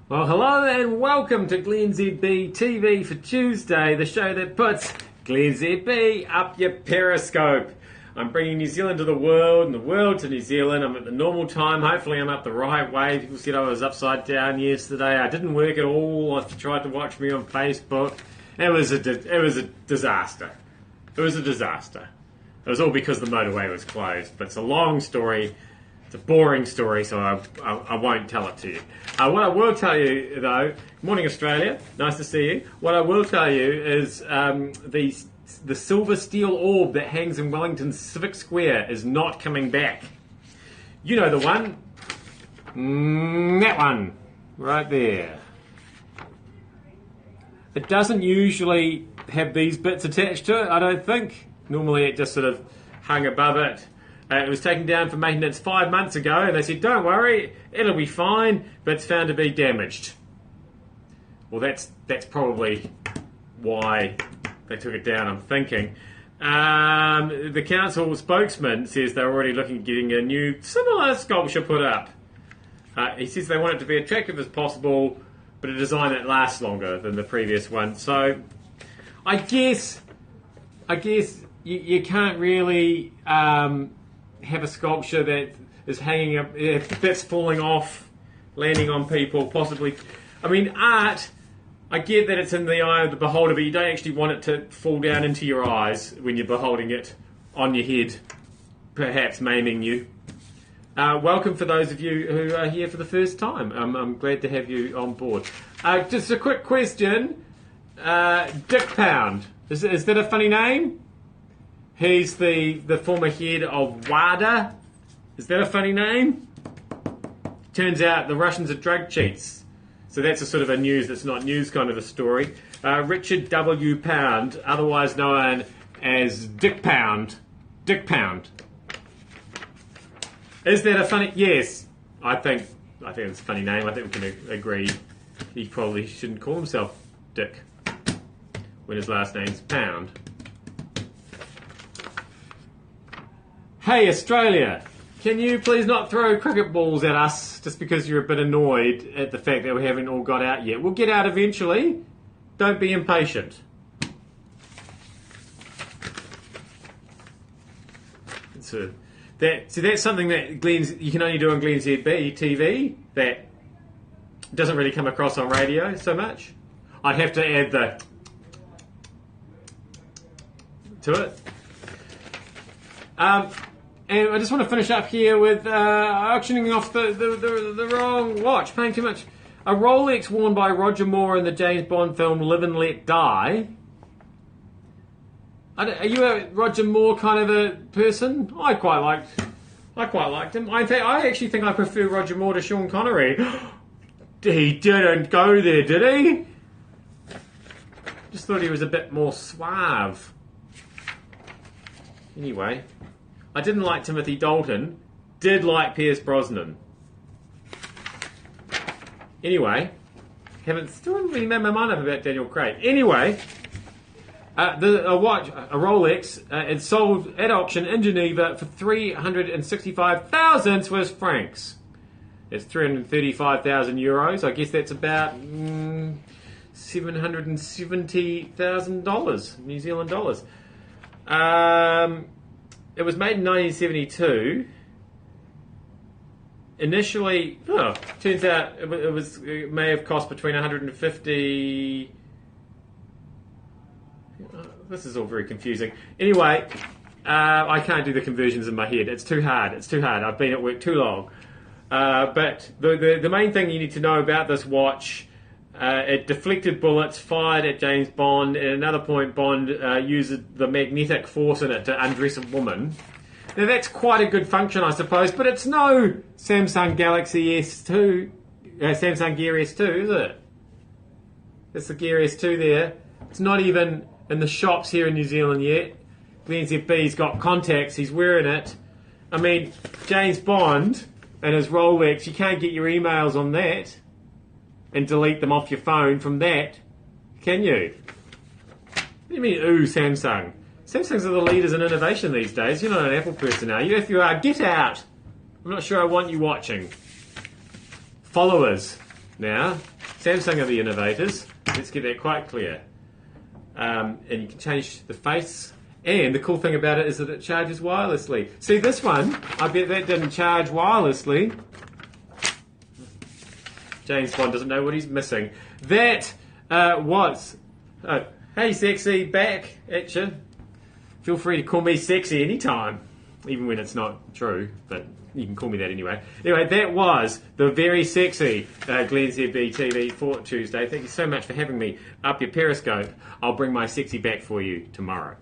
Well, hello and welcome to glennzb TV for Tuesday, the show that puts glennzb up your Periscope. I'm bringing New Zealand to the world and the world to New Zealand. I'm at the normal time. Hopefully I'm up the right way. People said I was upside down yesterday. I didn't work at all. I tried to watch me on Facebook. It was a disaster. It was a disaster. It was all because the motorway was closed. But it's a long story. It's a boring story, so I won't tell it to you. What I will tell you, though, morning Australia, nice to see you. What I will tell you is the silver steel orb that hangs in Wellington's Civic Square is not coming back. You know the one. That one. Right there. It doesn't usually have these bits attached to it, I don't think. Normally it just sort of hung above it. It was taken down for maintenance 5 months ago, and they said, don't worry, it'll be fine, but it's found to be damaged. Well, that's probably why they took it down, I'm thinking. The council spokesman says they're already looking at getting a new, similar sculpture put up. He says they want it to be attractive as possible, but a design that lasts longer than the previous one. So, I guess you can't really have a sculpture that is hanging up, bits falling off, landing on people, possibly. I mean, art, I get that it's in the eye of the beholder, but you don't actually want it to fall down into your eyes when you're beholding it on your head, perhaps maiming you. Welcome for those of you who are here for the first time. I'm glad to have you on board. Just a quick question. Dick Pound, is that a funny name? He's the former head of WADA. Is that a funny name? Turns out the Russians are drug cheats. So that's a sort of a news that's not news kind of a story. Richard W. Pound, otherwise known as Dick Pound. Dick Pound. Is that a funny... Yes, I think it's a funny name. I think we can agree he probably shouldn't call himself Dick when his last name's Pound. Hey Australia, can you please not throw cricket balls at us just because you're a bit annoyed at the fact that we haven't all got out yet? We'll get out eventually. Don't be impatient. So that's something that you can only do on glennzb TV that doesn't really come across on radio so much. I'd have to add the to it. And I just want to finish up here with auctioning off the wrong watch, paying too much. A Rolex worn by Roger Moore in the James Bond film Live and Let Die. Are you a Roger Moore kind of a person? I quite liked him. In fact, I actually think I prefer Roger Moore to Sean Connery. He didn't go there, did he? Just thought he was a bit more suave. Anyway, I didn't like Timothy Dalton, did like Pierce Brosnan. Anyway, still haven't really made my mind up about Daniel Craig. Anyway, a Rolex, it's sold at auction in Geneva for 365,000 Swiss francs. It's 335,000 euros. I guess that's about $770,000 New Zealand dollars. It was made in 1972. Initially, turns out it may have cost between 150. This is all very confusing. Anyway, I can't do the conversions in my head. It's too hard. I've been at work too long. But the main thing you need to know about this watch. It deflected bullets fired at James Bond. At another point, Bond used the magnetic force in it to undress a woman. Now that's quite a good function, I suppose, but it's no Samsung Galaxy S2, Samsung Gear S2, is it? It's the Gear S2 there. It's not even in the shops here in New Zealand yet. glennzb's got contacts, he's wearing it. I mean, James Bond and his Rolex, you can't get your emails on that and delete them off your phone from that, can you? What do you mean, ooh, Samsung? Samsungs are the leaders in innovation these days. You're not an Apple person, are you? If you are, get out. I'm not sure I want you watching. Followers now. Samsung are the innovators. Let's get that quite clear. And you can change the face. And the cool thing about it is that it charges wirelessly. See this one? I bet that didn't charge wirelessly. James Bond doesn't know what he's missing. That was... hey, sexy, back at you. Feel free to call me sexy anytime. Even when it's not true, but you can call me that anyway. Anyway, that was the very sexy Glenn ZB TV for Tuesday. Thank you so much for having me up your Periscope. I'll bring my sexy back for you tomorrow.